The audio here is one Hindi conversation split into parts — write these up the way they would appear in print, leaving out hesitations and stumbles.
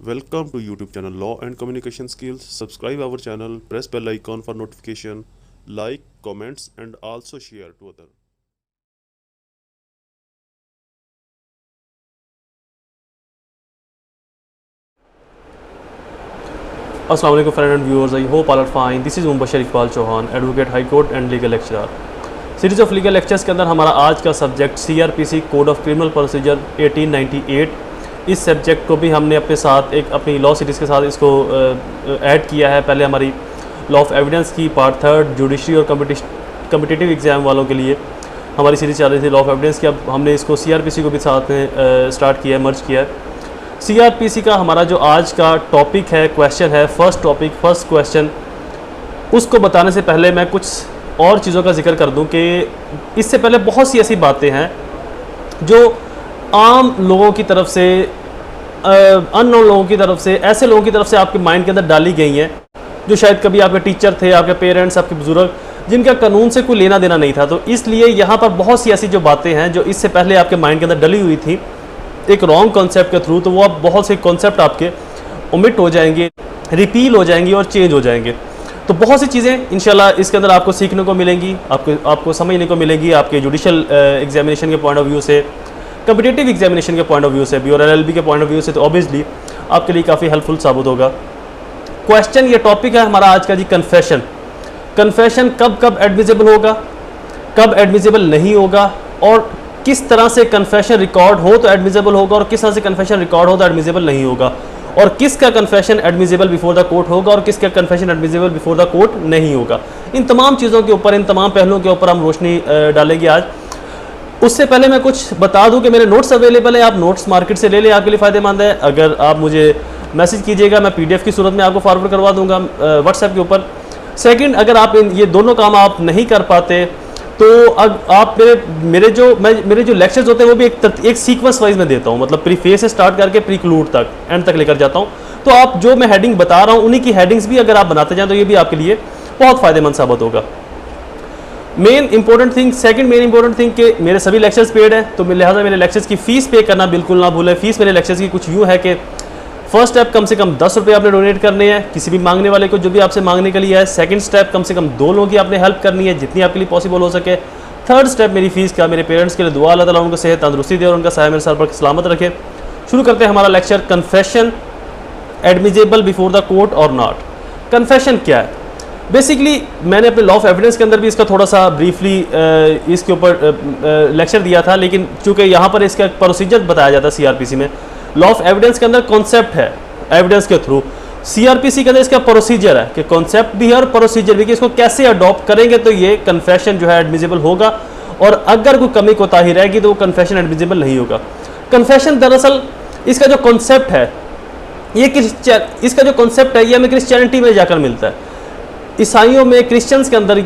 Welcome to YouTube channel Law and Communication Skills. Subscribe our channel, press bell icon for notification, like, comments and also share to others. Assalamu alaikum friends and viewers, I hope all are fine. This is Mubashir Iqbal Chauhan, Advocate High Court and Legal Lecturer. Series of legal lectures के अंदर हमारा आज का subject CRPC code of criminal procedure 1898। इस सब्जेक्ट को भी हमने अपने साथ अपनी लॉ सीरीज़ के साथ इसको ऐड किया है। पहले हमारी लॉ ऑफ एविडेंस की पार्ट 3 जुडिशरी और कम्पिटिटिव एग्ज़ाम वालों के लिए हमारी सीरीज़ चल रही थी लॉ ऑफ एविडेंस की। अब हमने इसको CRPC को भी साथ में स्टार्ट किया है, मर्ज किया है। CRPC का हमारा जो आज का टॉपिक है, क्वेश्चन है, फर्स्ट क्वेश्चन, उसको बताने से पहले मैं कुछ और चीज़ों का जिक्र कर दूं कि इससे पहले बहुत सी ऐसी बातें हैं जो आम लोगों की तरफ से, अननोन लोगों की तरफ से, ऐसे लोगों की तरफ से आपके माइंड के अंदर डाली गई हैं जो शायद कभी आपके टीचर थे, आपके पेरेंट्स, आपके बुजुर्ग, जिनका कानून से कोई लेना देना नहीं था। तो इसलिए यहाँ पर बहुत सी ऐसी जो बातें हैं जो इससे पहले आपके माइंड के अंदर डली हुई थी एक रॉन्ग कॉन्सेप्ट के थ्रू, तो वो अब बहुत से कॉन्सेप्ट आपके ओमिट हो जाएंगे, रिपील हो जाएंगे और चेंज हो जाएंगे। तो बहुत सी चीज़ें इंशाल्लाह इसके अंदर आपको सीखने को मिलेंगी, आपको समझने को मिलेगी, आपके जुडिशल एग्जामिनेशन के पॉइंट ऑफ व्यू से, कम्पिटिटिव एग्जामिनेशन के पॉइंट ऑफ व्यू से भी और LLB के पॉइंट ऑफ व्यू से, तो ऑब्वियसली आपके लिए काफ़ी हेल्पफुल साबित होगा। क्वेश्चन, ये टॉपिक है हमारा आज का जी, कन्फेशन। कन्फेशन कब एडमिसिबल होगा, कब एडमिसिबल नहीं होगा, और किस तरह से कन्फेशन रिकॉर्ड हो तो एडमिसिबल होगा और किस तरह से कन्फेशन रिकॉर्ड हो तो एडमिसिबल नहीं होगा, और किसका confession admissible before the court होगा और किसका confession admissible before the court नहीं होगा। इन तमाम चीज़ों के ऊपर, इन तमाम पहलुओं के ऊपर हम रोशनी डालेंगे आज। उससे पहले मैं कुछ बता दूं कि मेरे नोट्स अवेलेबल है, आप नोट्स मार्केट से ले लें, आपके लिए फ़ायदेमंद है। अगर आप मुझे मैसेज कीजिएगा, मैं PDF की सूरत में आपको फॉरवर्ड करवा दूँगा व्हाट्सएप के ऊपर। सेकेंड, अगर आप ये दोनों काम आप नहीं कर पाते तो आप मेरे जो लेक्चर्स होते हैं वो भी एक सीक्वेंस वाइज में देता हूँ, मतलब प्रीफेस से स्टार्ट करके प्रीक्लूड तक, एंड तक लेकर जाता हूँ। तो आप जो मैं हेडिंग बता रहा हूँ उन्हीं की हेडिंग्स भी अगर आप बनाते जाएं तो ये भी आपके लिए बहुत फ़ायदेमंद साबित होगा। सेकंड मेन इंपॉर्टेंट थिंग कि मेरे सभी लेक्चर्स पेड हैं, तो लिहाजा मेरे लेक्चर्स की फ़ीस पे करना बिल्कुल ना भूलें। फ़ीस मेरे लेक्चर्स की कुछ यूँ है कि फर्स्ट स्टेप कम से कम 10 रुपये आपने डोनेट करने हैं किसी भी मांगने वाले को जो भी आपसे मांगने के लिए है। सेकंड स्टेप कम से कम 2 लोगों की आपने हेल्प करनी है जितनी आपके लिए पॉसिबल हो सके। थर्ड स्टेप मेरी फीस का, मेरे पेरेंट्स के लिए दुआ, अल्लाह ताला उनको सेहत तंदुरुस्ती दे और उनका साया मेरे सर पर सलामत रखे। शुरू करते हैं हमारा lecture, confession admissible before the court और नॉट। कन्फेशन क्या है? बेसिकली मैंने अपने लॉ ऑफ एविडेंस के अंदर भी इसका थोड़ा सा ब्रीफली इसके ऊपर लेक्चर दिया था, लेकिन चूँकि यहाँ पर इसका प्रोसीजर बताया जाता है CRPC में। लॉ ऑफ एविडेंस के अंदर कॉन्सेप्ट है एविडेंस के थ्रू, CRPC के अंदर इसका प्रोसीजर है कि कॉन्सेप्ट भी है और प्रोसीजर भी कि इसको कैसे अडॉप्ट करेंगे तो ये कन्फेशन जो है एडमिसिबल होगा, और अगर कोई कमी कोताही रहेगी तो वो कन्फेशन एडमिसिबल नहीं होगा। कन्फेशन दरअसल इसका जो कॉन्सेप्ट है इसका जो कॉन्सेप्ट है ये हमें क्रिश्चियनिटी में जाकर मिलता है। ईसाइयों में, क्रिश्चियंस के अंदर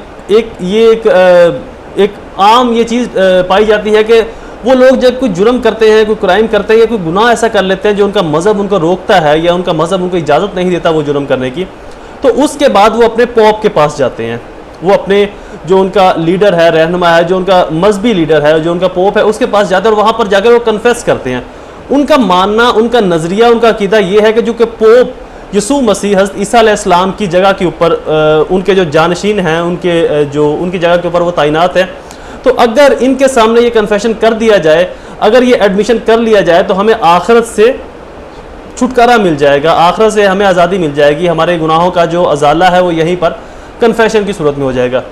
एक आम ये चीज़ पाई जाती है कि वो लोग जब कोई जुर्म करते हैं, कोई क्राइम करते हैं या कोई गुनाह ऐसा कर लेते हैं जो उनका मज़हब उनको रोकता है या उनका मज़हब उनको इजाज़त नहीं देता वो जुर्म करने की, तो उसके बाद वो अपने पोप के पास जाते हैं। वो अपने जो उनका लीडर है, रहनुमा है, जो उनका मजहबी लीडर है, जो उनका पोप है, उसके पास जाते हैं और वहाँ पर जाकर वो कन्फेस करते हैं। उनका मानना, उनका नज़रिया, उनका अकीदा ये है कि जो कि पोप यसू मसीह हज़रत ईसा अलैहिस्सलाम की जगह के ऊपर उनके जो जानशीन हैं, उनकी जगह के ऊपर वो तैनात हैं, तो अगर इनके सामने ये कन्फेशन कर दिया जाए, अगर ये एडमिशन कर लिया जाए तो हमें आखिरत से छुटकारा मिल जाएगा, आखिरत से हमें आज़ादी मिल जाएगी, हमारे गुनाहों का जो अजाला है वो यहीं पर कन्फेशन की सूरत में हो जाएगा।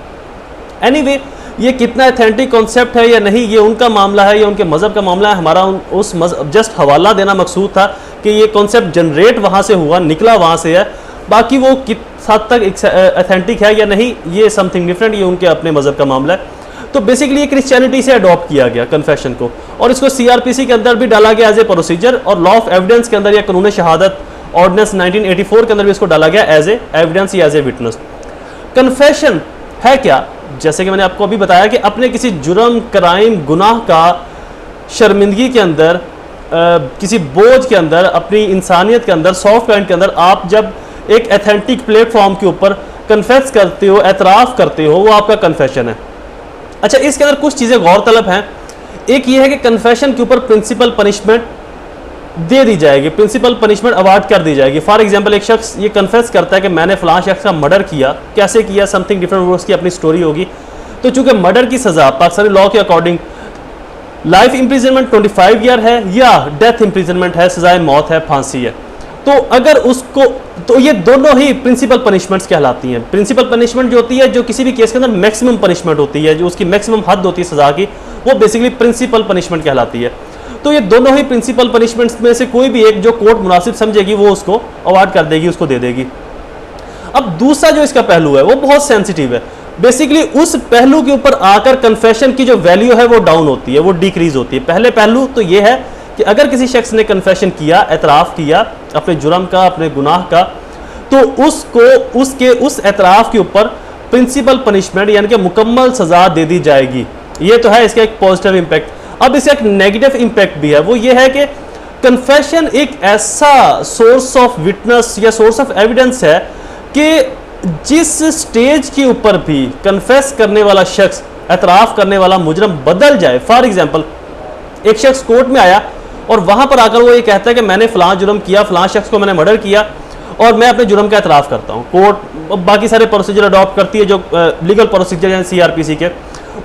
एनीवे, ये कितना एथेंटिक कॉन्सेप्ट है या नहीं ये उनका मामला है, ये उनके मज़हब का मामला है। हमारा उस मज़हब जस्ट हवाला देना मकसूद था कि ये कॉन्सेप्ट जनरेट वहाँ से हुआ, निकला वहाँ से है, बाकी वो किस हद तक एथेंटिक है या नहीं ये समथिंग डिफरेंट, ये उनके अपने मज़हब का मामला है। तो बेसिकली ये क्रिश्चियनिटी से अडॉप्ट किया गया कन्फेशन को, और इसको CRPC के अंदर भी डाला गया एज ए प्रोसीजर, और लॉ ऑफ एविडेंस के अंदर या कानून शहादत ऑर्डिनेंस 1984 के अंदर भी इसको डाला गया एज ए एविडेंस या एज ए विटनेस। कन्फेशन है क्या? जैसे कि मैंने आपको अभी बताया कि अपने किसी जुर्म, क्राइम, गुनाह का शर्मिंदगी के अंदर, किसी बोझ के अंदर, अपनी इंसानियत के अंदर, सॉफ्ट पॉइंट के अंदर आप जब एक एथेंटिक प्लेटफॉर्म के ऊपर कन्फेस करते हो, एतराफ़ करते हो, वो आपका कन्फेशन है। अच्छा, इसके अंदर कुछ चीज़ें गौर तलब हैं। एक ये है कि कन्फेशन के ऊपर प्रिंसिपल पनिशमेंट दे दी जाएगी, प्रिंसिपल पनिशमेंट अवार्ड कर दी जाएगी। फॉर एग्जांपल एक शख्स ये कन्फेस करता है कि मैंने फलां शख्स का मर्डर किया, कैसे किया, समथिंग डिफरेंट, वो उसकी अपनी स्टोरी होगी। तो चूंकि मर्डर की सज़ा पाकिस्तानी लॉ के अकॉर्डिंग लाइफ इंप्रिजनमेंट 25 ईयर है या डेथ इंप्रिजनमेंट है, सजाए मौत है, फांसी है। तो अगर उसको, तो ये दोनों ही प्रिंसिपल पनिशमेंट्स कहलाती हैं। प्रिंसिपल पनिशमेंट जो होती है, जो किसी भी केस के अंदर मैक्सिमम पनिशमेंट होती है, जो उसकी मैक्सिमम हद होती है सजा की, वो बेसिकली प्रिंसिपल पनिशमेंट कहलाती है। तो ये दोनों ही प्रिंसिपल पनिशमेंट्स में से कोई भी एक जो कोर्ट मुनासिब समझेगी वो उसको अवार्ड कर देगी, उसको दे देगी। अब दूसरा जो इसका पहलू है वो बहुत सेंसिटिव है। बेसिकली उस पहलू के ऊपर आकर कन्फेशन की जो वैल्यू है वो डाउन होती है, वो डिक्रीज होती है। पहले पहलू तो ये है कि अगर किसी शख्स ने कन्फेशन किया, एतराफ़ किया अपने जुर्म का, अपने गुनाह का, तो उसको उसके उस एतराफ़ के ऊपर प्रिंसिपल पनिशमेंट यानी कि मुकम्मल सज़ा दे दी जाएगी। ये तो है इसका एक पॉजिटिव इम्पैक्ट। अब इसका एक नेगेटिव इम्पैक्ट भी है, वो ये है कि कन्फेशन एक ऐसा सोर्स ऑफ विटनेस या सोर्स ऑफ एविडेंस है कि जिस स्टेज के ऊपर भी कन्फेस करने वाला शख्स, एतराफ़ करने वाला मुजरम बदल जाए। फॉर एग्जाम्पल एक शख्स कोर्ट में आया और वहां पर आकर वो ये कहता है कि मैंने फलां जुर्म किया, फलां शख्स को मैंने मर्डर किया और मैं अपने जुर्म का एतराफ़ करता हूँ। कोर्ट बाकी सारे प्रोसीजर अडॉप्ट करती है, जो लीगल प्रोसीजर हैं CRPC के,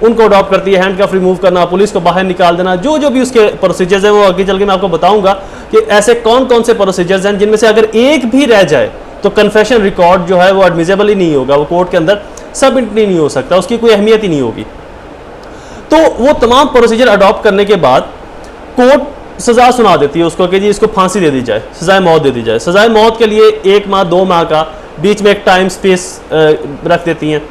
उनको अडॉप्ट करती है। हैंडकफ रिमूव करना, पुलिस को बाहर निकाल देना, जो जो भी उसके प्रोसीजर्स हैं वो आगे चल के मैं आपको बताऊंगा कि ऐसे कौन कौन से प्रोसीजर्स हैं जिनमें से अगर एक भी रह जाए तो कन्फेशन रिकॉर्ड जो है वो एडमिसेबल ही नहीं होगा, वो कोर्ट के अंदर सबमिट नहीं हो सकता, उसकी कोई अहमियत ही नहीं होगी। तो वो तमाम प्रोसीजर अडॉप्ट करने के बाद कोर्ट सज़ा सुना देती है उसको कि जी इसको फांसी दे दी जाए, सज़ाए मौत दे दी जाए। सज़ाए मौत के लिए 1 माह 2 माह का बीच में एक टाइम स्पेस रख देती हैं।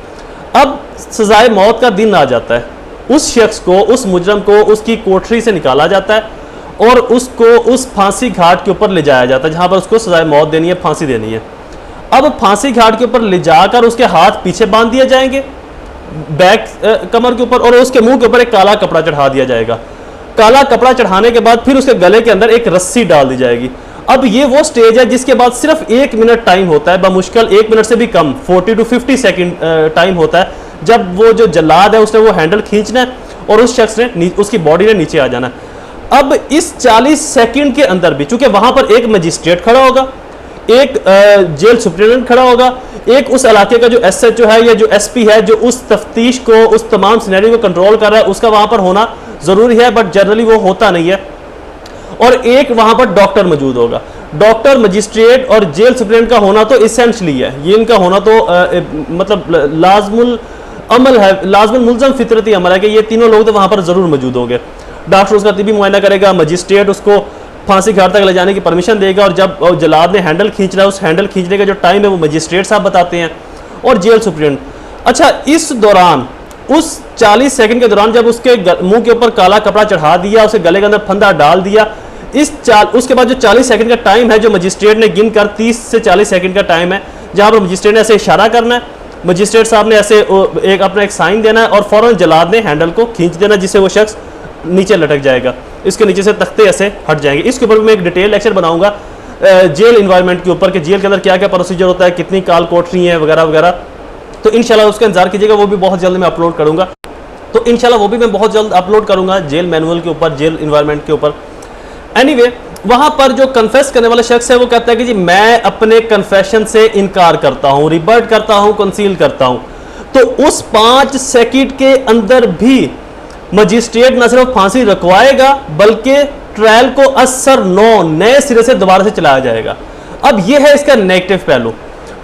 अब सज़ाए मौत का दिन आ जाता है, उस शख्स को, उस मुजरम को उसकी कोठरी से निकाला जाता है और उसको उस फांसी घाट के ऊपर ले जाया जाता है जहाँ पर उसको सज़ाए मौत देनी है, फांसी देनी है। अब फांसी घाट के ऊपर ले जाकर उसके हाथ पीछे बांध दिए जाएंगे बैक कमर के ऊपर, और उसके मुंह के ऊपर एक काला कपड़ा चढ़ा दिया जाएगा। काला कपड़ा चढ़ाने के बाद फिर उसके गले के अंदर एक रस्सी डाल दी जाएगी। अब ये वो स्टेज है जिसके बाद सिर्फ 1 मिनट टाइम होता है, बमुश्किल 1 मिनट से भी कम, 40 to 50 सेकेंड टाइम होता है, जब वो जो जल्लाद है उसने वो हैंडल खींचना है और उस शख्स ने उसकी बॉडी ने नीचे आ जाना है। अब इस 40 सेकेंड के अंदर भी, चूंकि वहां पर एक मजिस्ट्रेट खड़ा होगा, एक जेल सुप्रिटेंडेंट खड़ा होगा, एक उस इलाके का जो SHO है या जो SP है जो उस तफ्तीश को, उस तमाम सिनेरियो को कंट्रोल कर रहा है, उसका वहां पर होना जरूरी है, बट जनरली वो होता नहीं है। और एक वहां पर डॉक्टर मौजूद होगा। डॉक्टर, मजिस्ट्रेट और जेल सुप्रिटेंडेंट का होना तो इसेंशली है, ये इनका होना तो मतलब लाजमुल अमल है, लाजमुल मुल्ज़म फितरती अमल है कि ये तीनों लोग तो वहां पर जरूर मौजूद होंगे। डॉक्टर उसका तिबी मुआयना करेगा, मजिस्ट्रेट उसको फांसी घाट तक ले जाने की परमिशन देगा, और जब जलाद ने हैंडल खींचना है उस हैंडल खींचने का जो टाइम है वो मजिस्ट्रेट साहब बताते हैं, और जेल सुप्रिटेंडेंट। अच्छा, इस दौरान उस 40 सेकंड के दौरान जब उसके मुंह के ऊपर काला कपड़ा चढ़ा दिया, उसे गले के अंदर फंदा डाल दिया, उसके बाद जो 40 सेकंड का टाइम है जो मजिस्ट्रेट ने गिन कर 30 से 40 सेकंड का टाइम है जहां पर मजिस्ट्रेट ने ऐसे इशारा करना है, मजिस्ट्रेट साहब ने ऐसे अपना एक साइन देना है और फौरन जलाद ने हैंडल को खींच देना जिससे वो शख्स नीचे लटक जाएगा, इसके नीचे से तख्ते ऐसे हट जाएंगे। इसके ऊपर मैं एक डिटेल लेक्चर बनाऊंगा जेल इन्वायरमेंट के ऊपर कि जेल के अंदर क्या क्या प्रोसीजर होता है, कितनी काल कोठरी है वगैरह वगैरह। तो इंशाल्लाह उसका इंतजार कीजिएगा, वो भी बहुत जल्द मैं अपलोड करूंगा। तो इंशाल्लाह वो भी मैं बहुत जल्द अपलोड करूंगा जेल मैनुअल के ऊपर, जेल इन्वायरमेंट के ऊपर। एनीवे, वहां पर जो कन्फेस करने वाला शख्स है वो कहता है कि जी मैं अपने कन्फेशन से इनकार करता हूं, रिबर्ट करता हूं, कंसील करता हूं। तो उस 5 सेकंड के अंदर भी मजिस्ट्रेट न सिर्फ फांसी रखवाएगा बल्कि ट्रायल को असर नए सिरे से दोबारा से चलाया जाएगा। अब यह है इसका नेगेटिव पहलू।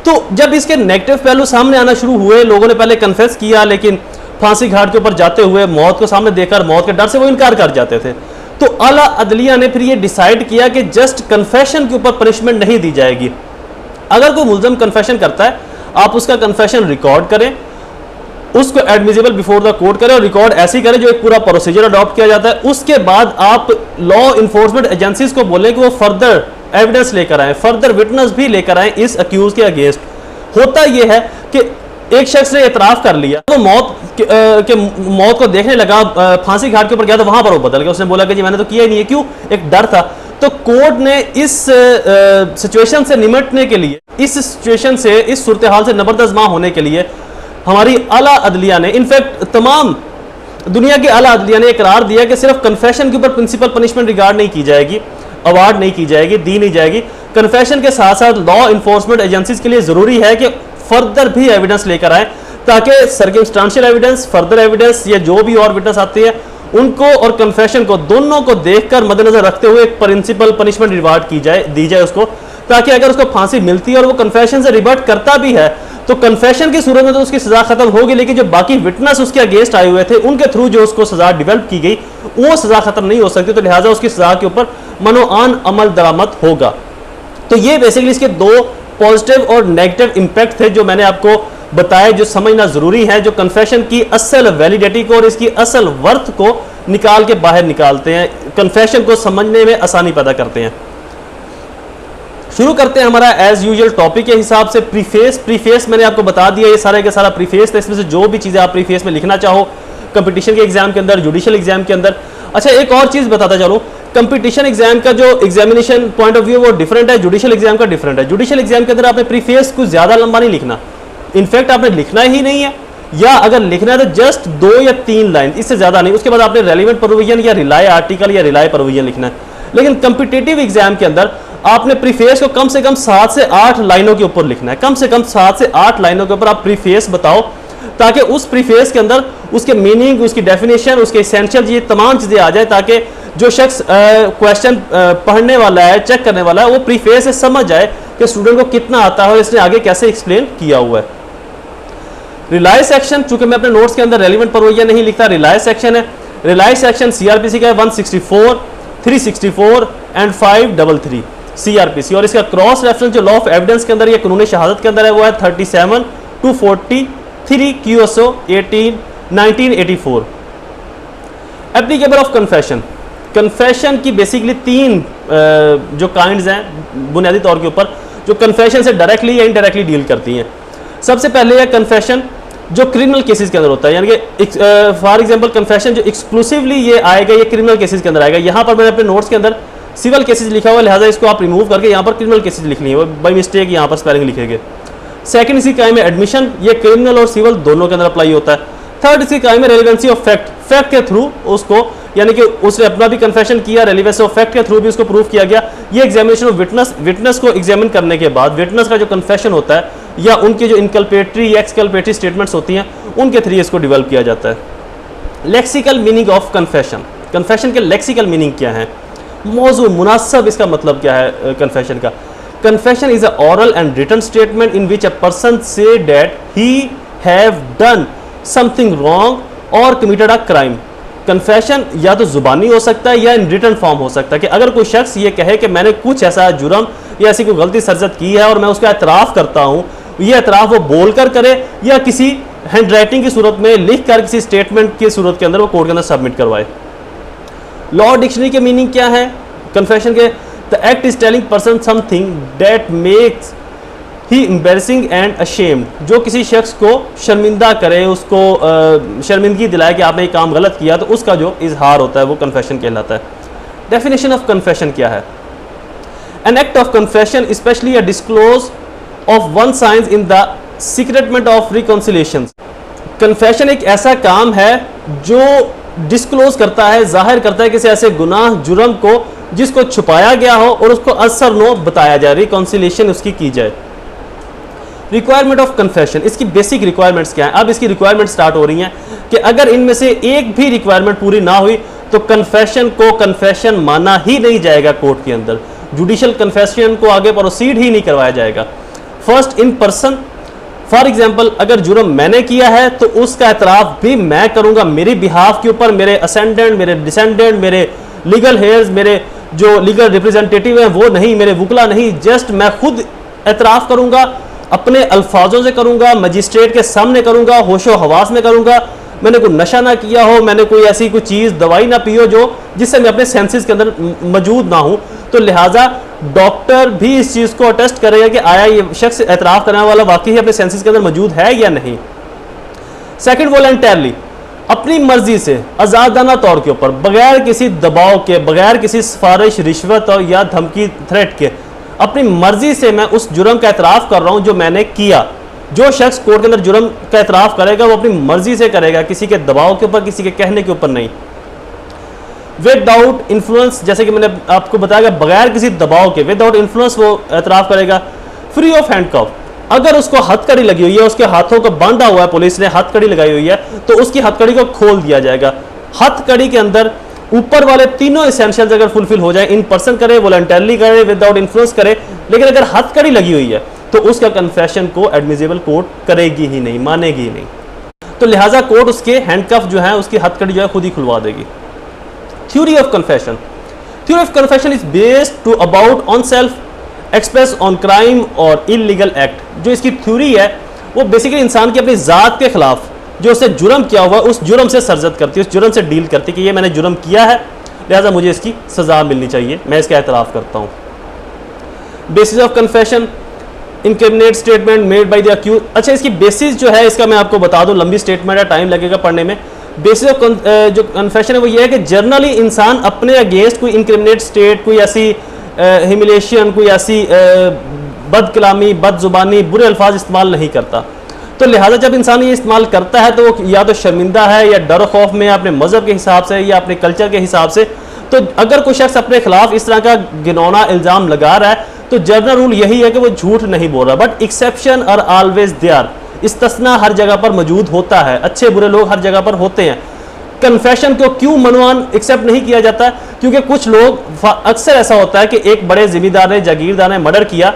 तो जब इसके नेगेटिव पहलू सामने आना शुरू हुए, लोगों ने पहले कन्फेस किया लेकिन फांसी घाट के ऊपर जाते हुए मौत को सामने देखकर मौत के डर से वो इनकार कर जाते थे। तो आला अदलिया ने फिर ये डिसाइड किया कि जस्ट कन्फेशन के ऊपर पनिशमेंट नहीं दी जाएगी। अगर कोई मुल्ज़म कन्फेशन करता है, आप उसका कन्फेशन रिकॉर्ड करें, उसको एडमिसिबल बिफोर द कोर्ट करें और रिकॉर्ड ऐसे ही करें जो एक पूरा प्रोसीजर अडॉप्ट किया जाता है। उसके बाद आप लॉ इन्फोर्समेंट एजेंसीज को बोलें कि वो फर्दर एविडेंस लेकर आए, फर्दर विटनेस भी लेकर आए इस अक्यूज के अगेंस्ट। होता यह है कि एक शख्स ने एतराफ़ कर लिया, वो मौत को देखने लगा, फांसी घाट के ऊपर गया तो वहां पर वो बदल गया, उसने बोला कि जी मैंने तो किया ही नहीं है। क्यों? एक डर था। तो कोर्ट ने इस सिचुएशन से निपटने के लिए, इस सिचुएशन से, इस सूरत हाल से नबरदस्मा होने के लिए हमारी आला अदलिया ने, इनफैक्ट तमाम दुनिया के आला अदलिया ने इकरार दिया कि सिर्फ कन्फेशन के ऊपर प्रिंसिपल पनिशमेंट रिगार्ड नहीं की जाएगी अवार्ड नहीं की जाएगी, दी नहीं जाएगी। कन्फेशन के साथ साथ लॉ इन्फोर्समेंट एजेंसीज के लिए जरूरी है कि फर्दर भी एविडेंस लेकर आए, ताकि सर्कमस्टेंशियल एविडेंस, फर्दर एविडेंस या जो भी और विटनेस आती है उनको और कन्फेशन को दोनों को देखकर मद्देनजर रखते हुए एक प्रिंसिपल पनिशमेंट रिवार्ड की जाए, दी जाए उसको, ताकि अगर उसको फांसी मिलती है और वो कन्फेशन से रिवर्ट करता भी है तो कन्फेशन की सूरत में तो उसकी सजा खत्म होगी, लेकिन जो बाकी विटनेस उसके अगेंस्ट आए हुए थे उनके थ्रू जो उसको सजा डेवलप की गई वो सजा खत्म नहीं हो सकती, तो लिहाजा उसकी सजा के ऊपर मनोआन अमल दरामद होगा। तो ये बेसिकली इसके दो पॉजिटिव और नेगेटिव इंपैक्ट थे जो मैंने आपको बताया, जो समझना जरूरी है, जो कन्फेशन की असल वैलिडिटी को और इसकी असल वर्थ को निकाल के बाहर निकालते हैं, कन्फेशन को समझने में आसानी पैदा करते हैं। शुरू करते हैं हमारा एज यूजुअल टॉपिक के हिसाब से प्रीफेस मैंने आपको बता दिया, ये सारा के सारा प्रीफेस था, इसमें से जो भी चीजें आप प्रीफेस में लिखना चाहो कंपटीशन के एग्जाम के अंदर, जुडिशियल एग्जाम के अंदर। अच्छा, एक और चीज बताता चलो, कंपटीशन एग्जाम का जो एग्जामिनेशन पॉइंट ऑफ व्यू वो डिफरेंट है, जुडिशियल एग्जाम का डिफरेंट है। जुडिशियल एग्जाम के अंदर आपने प्रीफेस कुछ ज्यादा लंबा नहीं लिखना, इनफैक्ट आपने लिखना ही नहीं है, या अगर लिखना है तो जस्ट 2 या 3 लाइन, इससे ज्यादा नहीं। उसके बाद आपने रेलिवेंट प्रोविजन या रिलाय आर्टिकल या रिलाय प्रोविजन लिखना है। लेकिन कंपिटेटिव एग्जाम के अंदर आपने प्रीफेस को कम से कम 7 से 8 लाइनों के ऊपर लिखना है, कम से कम 7 से 8 लाइनों के ऊपर आप प्रीफेस बताओ, ताकि उस प्रीफेस के अंदर उसके मीनिंग, उसकी डेफिनेशन, उसके एसेंशियल ये तमाम चीजें आ जाए, ताकि जो शख्स क्वेश्चन पढ़ने वाला है, चेक करने वाला है, वो प्रीफेस से समझ जाए कि स्टूडेंट को कितना आता है और इसने आगे कैसे एक्सप्लेन किया हुआ है। रिलाय सेक्शन, चूंकि मैं अपने नोट्स के अंदर रेलिवेंट प्रोविजन नहीं लिखता, रिलाय सेक्शन है। रिलाय सेक्शन सीआरपीसी का है 164, 364 एंड 533 सीआरपीसी, और इसका क्रॉस रेफरेंस जो लॉ ऑफ एविडेंस के अंदर या कानून शहादत के अंदर है वो है 37 to 43 QSO 1984। Applicable of confession, confession की बेसिकली 3 जो काइंड्स हैं बुनियादी तौर के ऊपर, जो कन्फेशन से डायरेक्टली या इनडायरेक्टली डील करती हैं। सबसे पहले है कन्फेशन जो क्रिमिनल केसेस के अंदर होता है, यानी कि फॉर एग्जांपल कन्फेशन जो एक्सक्लूसिवली ये आएगा, ये क्रिमिनल केसेस के अंदर आएगा। यहाँ पर मैंने अपने नोट्स के अंदर सिविल केसेस लिखा हुआ, लिहाजा इसको आप रिमूव करके यहाँ पर क्रिमिनल केसेस लिखनी है, बाई मिस्टेक यहाँ पर स्पेलिंग लिखेंगे। सेकंड इसी कायम में एडमिशन, ये क्रिमिनल और सिविल दोनों के अंदर अप्लाई होता है। थर्ड इसी कायम में रेलिवेंसी ऑफ फैक्ट, फैक्ट के थ्रू उसको, यानी कि उसने अपना भी कन्फेशन किया, रेलिवेंसी ऑफ फैक्ट के थ्रू भी उसको प्रूव किया गया। ये एग्जामिनेशन ऑफ विटनेस, विटनेस को एग्जामिन करने के बाद विटनेस का जो कन्फेशन होता है या उनके जो इनकल्पेटरी या एक्सकल्पेटरी स्टेटमेंट्स होती हैं उनके थ्रू इसको डेवलप किया जाता है। Lexical meaning of confession, confession के लेक्सिकल मीनिंग क्या है, मौजू मुनासब इसका मतलब क्या है कन्फेशन का। Confession is a oral and written statement in which a person says that he have done something wrong और कमिटेड अ क्राइम। कन्फेशन या तो जुबानी हो सकता है या इन रिटन फॉर्म हो सकता है, कि अगर कोई शख्स ये कहे कि मैंने कुछ ऐसा जुर्म या ऐसी कोई गलती सरजद की है और मैं उसका एतराफ़ करता हूँ, ये एतराफ़ वो बोलकर करे या किसी हैंड राइटिंग की सूरत में लिख कर किसी स्टेटमेंट की सूरत के अंदर वो कोर्ट के अंदर सबमिट करवाए। लॉ डिक्शनरी के मीनिंग क्या है कन्फेशन के, the act is telling person something that makes he embarrassing and ashamed, जो किसी शख्स को शर्मिंदा करे, उसको शर्मिंदगी दिलाए कि आपने ये काम गलत किया, तो उसका जो इजहार होता है वो कन्फेशन कहलाता है। डेफिनेशन ऑफ कन्फेशन क्या है, an act of confession specially a disclose of one sins in the sacrament of reconciliation. Confession एक ऐसा काम है जो डिस्क्लोज करता है, जाहिर करता है किसी ऐसे गुनाह जुर्म को जिसको छुपाया गया हो और उसको असर नो बताया जाए, रिकॉन्सिलेशन उसकी की जाए। रिक्वायरमेंट ऑफ कन्फेशन, इसकी बेसिक रिक्वायरमेंट्स क्या है। अब इसकी रिक्वायरमेंट स्टार्ट हो रही हैं कि अगर इनमें से एक भी रिक्वायरमेंट पूरी ना हुई तो कन्फेशन को कन्फेशन माना ही नहीं जाएगा कोर्ट के अंदर, जुडिशियल कन्फेशन को आगे प्रोसीड ही नहीं करवाया जाएगा। First, in person, for example अगर जुर्म मैंने किया है तो उसका एतराफ़ भी मैं करूंगा मेरे बिहाफ के ऊपर, मेरे असेंडेंट, मेरे डिसेंडेंट, मेरे लीगल हेयर्स, मेरे जो लीगल रिप्रेजेंटेटिव हैं वो नहीं, मेरे वकला नहीं, जस्ट मैं खुद एतराफ़ करूंगा, अपने अल्फाजों से करूंगा, मजिस्ट्रेट के सामने करूंगा, होशो हवास में करूंगा, मैंने कोई नशा ना किया हो, मैंने कोई ऐसी कोई चीज़ दवाई ना पी हो जो जिससे मैं अपने सेंसेस के अंदर मौजूद ना हूं, तो लिहाजा डॉक्टर भी इस चीज़ को अटेस्ट करेगा कि आया ये शख्स एतराफ़ करने वाला वाकई अपने सेंसेस के अंदर मौजूद है या नहीं। सेकंड, वॉलंटरली, अपनी मर्जी से आज़ादाना तौर के ऊपर, बगैर किसी दबाव के, बगैर किसी सिफारिश, रिश्वत और या धमकी, थ्रेट के, अपनी मर्जी से मैं उस जुर्म का एतराफ़ कर रहा हूं जो मैंने किया। जो शख्स कोर्ट के अंदर जुर्म का एतराफ़ करेगा वो अपनी मर्जी से करेगा, किसी के दबाव के ऊपर, किसी के कहने के ऊपर नहीं। विदाउट इन्फ्लुएंस, जैसे कि मैंने आपको बताया, बगैर किसी दबाव के, विदाउट इन्फ्लुएंस वो एतराफ़ करेगा। फ्री ऑफ हैंडकफ, अगर उसको हथकड़ी लगी हुई है, उसके हाथों को बांधा हुआ है, पुलिस ने हथकड़ी लगाई हुई है, तो उसकी हथकड़ी को खोल दिया जाएगा। हथकड़ी के अंदर ऊपर वाले तीनों एसेंशियल्स अगर फुलफिल हो जाए, इन पर्सन करे, वॉलंटरली करे, विदाउट इन्फ्लुएंस करे, लेकिन अगर हथकड़ी लगी हुई है तो उसका कन्फेशन को एडमिसिबल कोर्ट करेगी ही नहीं, मानेगी ही नहीं। तो लिहाजा कोर्ट उसके हैंडकफ जो है, उसकी हथकड़ी जो है खुद ही खुलवा देगी। Theory of confession, theory of confession is based to about on self express on crime और इलीगल एक्ट। जो इसकी थ्योरी है वो बेसिकली इंसान की अपनी ज़ात के खिलाफ जो उसने जुर्म किया हुआ उस जुर्म से सरजद करती है, उस जुर्म से डील करती है कि ये मैंने जुर्म किया है, लिहाजा मुझे इसकी सज़ा मिलनी चाहिए, मैं इसका एतराफ़ करता हूँ। Basis of confession, incriminate statement made by the accused. अच्छा, इसकी बेसिस जो है इसका मैं आपको बता दूं, लंबी स्टेटमेंट है, टाइम लगेगा पढ़ने में। बेसिस ऑफ जो कन्फेशन है वो ये है कि जर्नली इंसान अपने अगेंस्ट कोई इनक्रिमिनेट स्टेट, कोई ऐसी ह्यूमिलिएशन, कोई ऐसी बद कलामी, बद जुबानी, बुरे अल्फाज इस्तेमाल नहीं करता। तो लिहाजा जब इंसान ये इस्तेमाल करता है तो वो या तो शर्मिंदा है, या डर खौफ में, अपने मज़हब के हिसाब से, या अपने कल्चर के हिसाब से। तो अगर कोई शख्स अपने खिलाफ इस तरह का घिनौना इल्ज़ाम लगा रहा है तो जनरल रूल यही है कि वो झूठ नहीं बोल रहा। But exception are always there, इस्तिस्ना हर जगह पर मौजूद होता है, अच्छे बुरे लोग हर जगह पर होते हैं। कन्फेशन को क्यों मनवान एक्सेप्ट नहीं किया जाता? क्योंकि कुछ लोग, अक्सर ऐसा होता है कि एक बड़े जिम्मेदार ने, जागीरदार ने मर्डर किया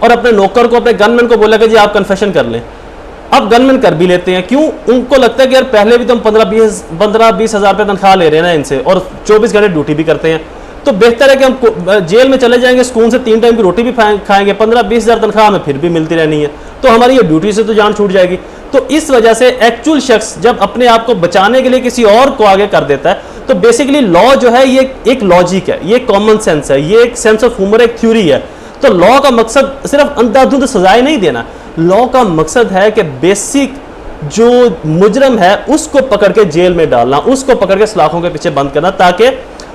और अपने नौकर को, अपने गनमैन को बोला कि जी आप कन्फेशन कर लें। अब गनमैन कर भी लेते हैं, क्यों? उनको लगता है कि यार पहले भी तो हम 15-20 हज़ार रुपये तनख्वाह ले रहे हैं ना इनसे, और 24 घंटे ड्यूटी भी करते हैं, तो बेहतर है कि हम जेल में चले जाएंगे, सुकून से 3 टाइम की रोटी भी खाएंगे, 15-20 हज़ार तनख्वाह हमें फिर भी मिलती रहनी है, तो हमारी ये ड्यूटी से तो जान छूट जाएगी। तो इस वजह से एक्चुअल शख्स जब अपने आप को बचाने के लिए किसी और को आगे कर देता है, तो बेसिकली लॉ जो है ये एक लॉजिक है, ये कॉमन सेंस है, ये एक सेंस ऑफ ह्यूमर, एक थ्योरी है। तो लॉ का मकसद सिर्फ अंधाधुंध सजाएं नहीं देना, लॉ का मकसद है कि बेसिक जो मुजरम है उसको पकड़ के जेल में डालना, उसको पकड़ के सलाखों के पीछे बंद करना, ताकि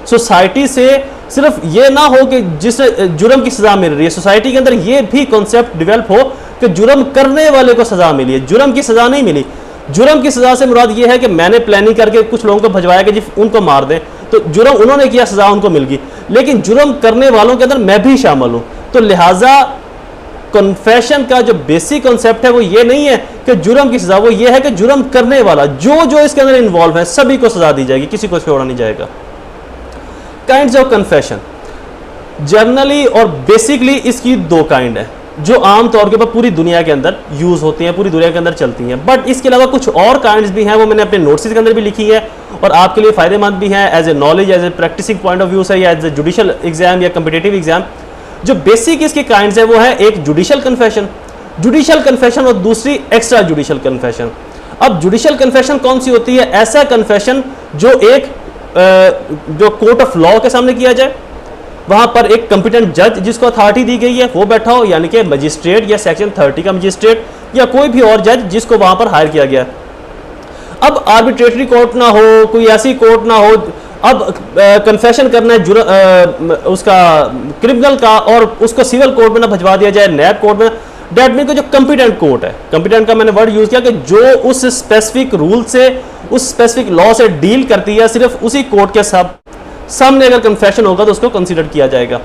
सोसाइटी से सिर्फ ये ना हो कि जिसे जुर्म की सजा मिल रही है, सोसाइटी के अंदर ये भी कॉन्सेप्ट डेवलप हो कि जुर्म करने वाले को सजा मिली है, जुर्म की सजा नहीं मिली। जुर्म की सजा से मुराद ये है कि मैंने प्लानिंग करके कुछ लोगों को भजवाया कि जी उनको मार दें, तो जुर्म उन्होंने किया, सजा उनको मिल गई, लेकिन जुर्म करने वालों के अंदर मैं भी शामिल हूं। तो लिहाजा कन्फेशन का जो बेसिक कॉन्सेप्ट है वो ये नहीं है कि जुर्म की सजा, वो ये है कि जुर्म करने वाला जो इसके अंदर इन्वॉल्व है सभी को सजा दी जाएगी, किसी को छोड़ा नहीं जाएगा। काइंड्स ऑफ कन्फेशन, जनरली और बेसिकली इसकी 2 काइंड है जो आम तौर के ऊपर पूरी दुनिया के अंदर यूज होती हैं, पूरी दुनिया के अंदर चलती हैं। बट इसके अलावा कुछ और काइंड्स भी हैं, वो मैंने अपने नोट्स के अंदर भी लिखी है और आपके लिए फायदेमंद भी हैं, as a knowledge, as a practicing point of view से, या एज ए जुडिशल एग्जाम या कम्पिटेटिव एग्जाम। जो बेसिक इसके काइंड्स है वो है एक जुडिशल कन्फेशन और दूसरी एक्स्ट्रा जुडिशल कन्फेशन। अब जुडिशल कन्फेशन कौन सी होती है? ऐसा कन्फेशन जो एक जो कोर्ट ऑफ लॉ के सामने किया जाए, वहां पर एक कॉम्पिटेंट जज जिसको अथॉरिटी दी गई है वो बैठा हो, यानी कि मजिस्ट्रेट या सेक्शन 30 का मजिस्ट्रेट या कोई भी और जज जिसको वहां पर हायर किया गया। अब आर्बिट्रेटरी कोर्ट ना हो, कोई ऐसी कोर्ट ना हो, अब कन्फेशन करना है उसका क्रिमिनल का और उसको सिविल कोर्ट में ना भिजवा दिया जाए, नैब कोर्ट में। डेट मीन जो कॉम्पिटेंट कोर्ट है, कॉम्पिटेंट का मैंने वर्ड यूज किया कि जो उस स्पेसिफिक रूल से, उस स्पेसिफिक लॉ से डील करती है, सिर्फ उसी कोर्ट के सामने अगर कन्फेशन होगा तो उसको कंसीडर किया जाएगा।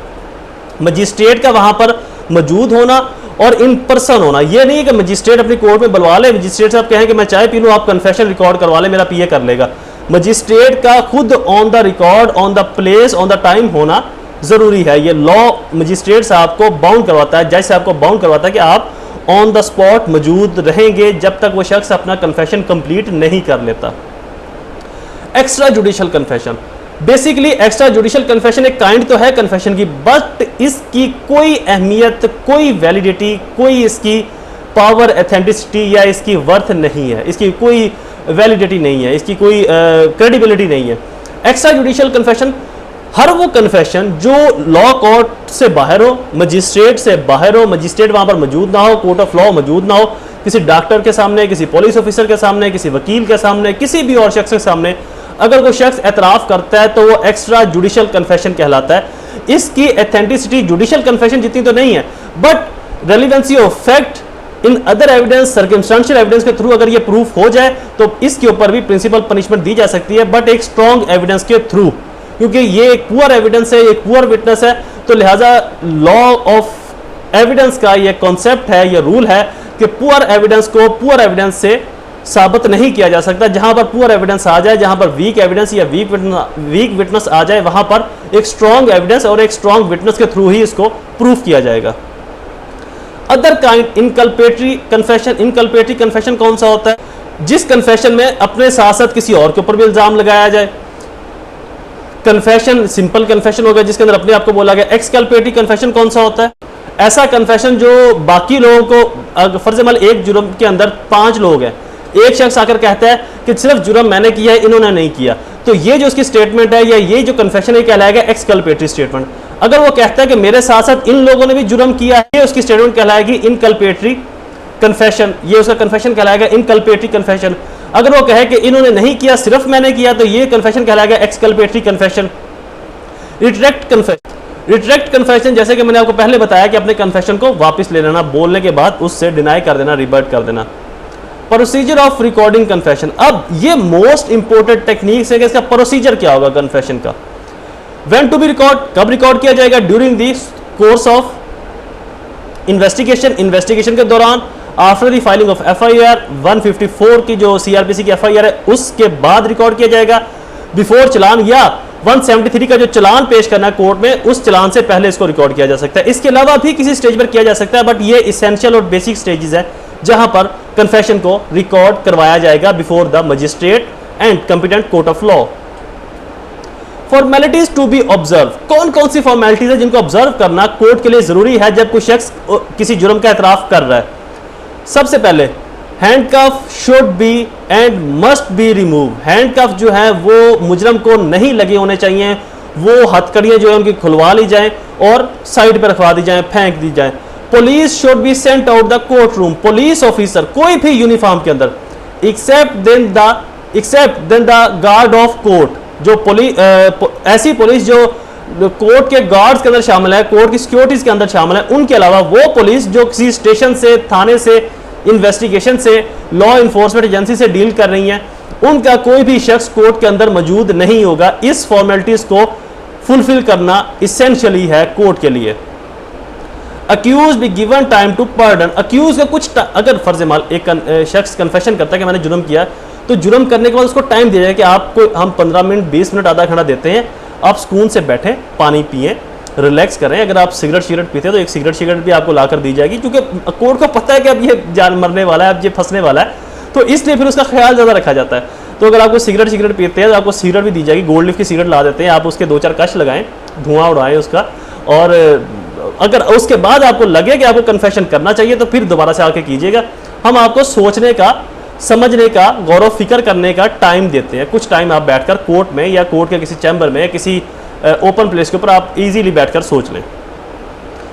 मजिस्ट्रेट का वहां पर मौजूद होना और इन पर्सन होना, ये नहीं है कि मजिस्ट्रेट अपनी कोर्ट में बुलवा ले, मजिस्ट्रेट साहब कहें कि मैं चाय पी लूँ, आप कन्फेशन रिकॉर्ड करवा ले, मेरा पीए कर लेगा। मजिस्ट्रेट का खुद on the record, on the place, on the time होना जरूरी है। ये लॉ मजिस्ट्रेट साहब को बाउंड करवाता है, जज साहब को बाउंड करवाता है कि आप ऑन द स्पॉट मौजूद रहेंगे जब तक वो शख्स अपना कन्फेशन कंप्लीट नहीं कर लेता। Extra judicial confession, basically extra judicial confession एक काइंड तो है कन्फेशन की, बट इसकी कोई अहमियत, कोई वैलिडिटी, कोई इसकी पावर, एथेंटिसिटी या इसकी वर्थ नहीं है, इसकी कोई वैलिडिटी नहीं है, इसकी कोई क्रेडिबिलिटी नहीं है। एक्स्ट्रा जुडिशल कन्फेशन हर वो कन्फेशन जो लॉ कोर्ट से बाहर हो, मजिस्ट्रेट से बाहर हो, मजिस्ट्रेट वहां पर मौजूद ना हो, कोर्ट ऑफ लॉ मौजूद ना हो, किसी डॉक्टर के सामने, किसी पुलिस ऑफिसर के सामने, किसी वकील के सामने, किसी भी और शख्स के सामने अगर कोई शख्स एतराफ़ करता है तो वो एक्स्ट्रा जुडिशल कन्फेशन कहलाता है। इसकी एथेंटिसिटी जुडिशल कन्फेशन जितनी तो नहीं है, but relevancy of fact in other evidence, circumstantial evidence के थ्रू अगर ये प्रूफ हो जाए तो इसके ऊपर भी प्रिंसिपल पनिशमेंट दी जा सकती है, बट एक स्ट्रॉन्ग एविडेंस के थ्रू, क्योंकि ये एक पुअर एविडेंस है, एक पुअर विटनेस है। तो लिहाजा लॉ ऑफ एविडेंस का ये कॉन्सेप्ट है, ये रूल है कि पुअर एविडेंस को पुअर एविडेंस से साबित नहीं किया जा सकता। जहां पर पुअर एविडेंस आ जाए, जहां पर वीक एविडेंस या वीक विटनेस आ जाए, वहां पर एक स्ट्रॉन्ग एविडेंस और एक स्ट्रॉन्ग विटनेस के थ्रू ही इसको प्रूफ किया जाएगा। Other kind inculpatory confession. Inculpatory confession कौन सा होता है? जिस कन्फेशन में अपने साथ साथ किसी और के ऊपर भी इल्जाम लगाया जाए। कन्फेशन सिंपल कन्फेशन हो गया जिसके अंदर अपने आप को बोला गया। एक्सकल्पेटरी कन्फेशन कौन सा होता है? ऐसा कन्फेशन जो बाकी लोगों को, फर्ज अमल एक जुर्म के अंदर 5 लोग हैं, एक शख्स आकर कहता है कि सिर्फ जुर्म मैंने किया है, इन्होंने नहीं किया, तो ये जो उसकी स्टेटमेंट है या ये जो कन्फेशन है कहलाएगा एक्सकल्पेटरी स्टेटमेंट। अगर वो कहता है कि मेरे साथ साथ इन लोगों ने भी जुर्म किया है, ये उसकी स्टेटमेंट कहलाएगी इनकल्पेटरी कन्फेशन, ये उसका कन्फेशन कहलाएगा इनकल्पेटरी कन्फेशन। अगर वो कहे कि इन्होंने नहीं किया, सिर्फ मैंने किया, तो ये कन्फेशन कहलाएगा exculpatory confession. Retract confession. Retract confession जैसे कि मैंने आपको पहले बताया कि अपने कन्फेशन को वापस ले लेना, बोलने के बाद उससे डिनाई कर देना, रिवर्ट कर देना। Procedure of recording confession. अब ये मोस्ट इंपोर्टेंट टेक्निक है कि इसका प्रोसीजर क्या होगा कन्फेशन का। व्हेन टू बी रिकॉर्ड, कब रिकॉर्ड किया जाएगा? During the course of investigation, investigation के दौरान। After the filing of FIR 154 की जो CRPC की FIR है उसके बाद रिकॉर्ड किया जाएगा। बिफोर चलान या 173 का जो चलान पेश करना है कोर्ट में, उस चलान से पहले इसको रिकॉर्ड किया जा सकता है। इसके अलावा भी किसी स्टेज पर किया जा सकता है, बट ये इसेंशियल और बेसिक स्टेजेस है जहां पर कन्फेशन को रिकॉर्ड करवाया जाएगा before the magistrate and competent court of law. Formalities to be observe. कौन कौन सी फॉर्मेलिटीज है जिनको ऑब्जर्व करना कोर्ट के लिए जरूरी है जब कोई शख्स किसी जुर्म का एतराफ कर रहा है? सबसे पहले handcuff should be and must be remove. Handcuff जो है वो मुजरम को नहीं लगे होने चाहिए, वो हथकड़ियां जो है उनकी खुलवा ली जाएं और साइड पर रखवा दी जाएं, फेंक दी जाएं। Police should be sent out the court room. Police officer कोई भी यूनिफॉर्म के अंदर except then the guard of court, जो ऐसी पुलिस जो कोर्ट के गार्ड्स के अंदर शामिल है, कोर्ट की सिक्योरिटीज के अंदर शामिल है, उनके अलावा वो पुलिस जो किसी स्टेशन से, थाने से, इन्वेस्टिगेशन से, लॉ इन्फोर्समेंट एजेंसी से डील कर रही हैं, उनका कोई भी शख्स कोर्ट के अंदर मौजूद नहीं होगा। इस फॉर्मेलिटीज को फुलफिल करना इसेंशियली है कोर्ट के लिए। Accused be given time to pardon. Accused का कुछ अगर फर्ज माल एक शख्स कन्फेशन करता है कि मैंने जुर्म किया, तो जुर्म करने के बाद उसको टाइम दिया जाए कि आपको हम 15 मिनट, 20 मिनट, आधा घंटा देते हैं, आप सुकून से बैठें, पानी पिएं, रिलैक्स करें। अगर आप सिगरेट पीते हैं तो एक सिगरेट भी आपको लाकर दी जाएगी, क्योंकि कोर्ट को पता है कि अब ये जान मरने वाला है, अब ये फंसने वाला है, तो इसलिए फिर उसका ख्याल ज़्यादा रखा जाता है। तो अगर आपको सिगरेट पीते हैं तो आपको सिगरेट भी दी जाएगी, गोल्ड लीफ की सिगरेट ला देते हैं, आप उसके 2-4 कश लगाएं, धुआं उड़ाएं उसका, और अगर उसके बाद आपको लगे कि आपको कन्फेशन करना चाहिए तो फिर दोबारा से आके कीजिएगा। हम आपको सोचने का, समझने का, गौर फिक्र करने का टाइम देते हैं। कुछ टाइम आप बैठकर कोर्ट में या कोर्ट के किसी चैम्बर में, किसी ओपन प्लेस के ऊपर आप इजीली बैठकर सोच लें।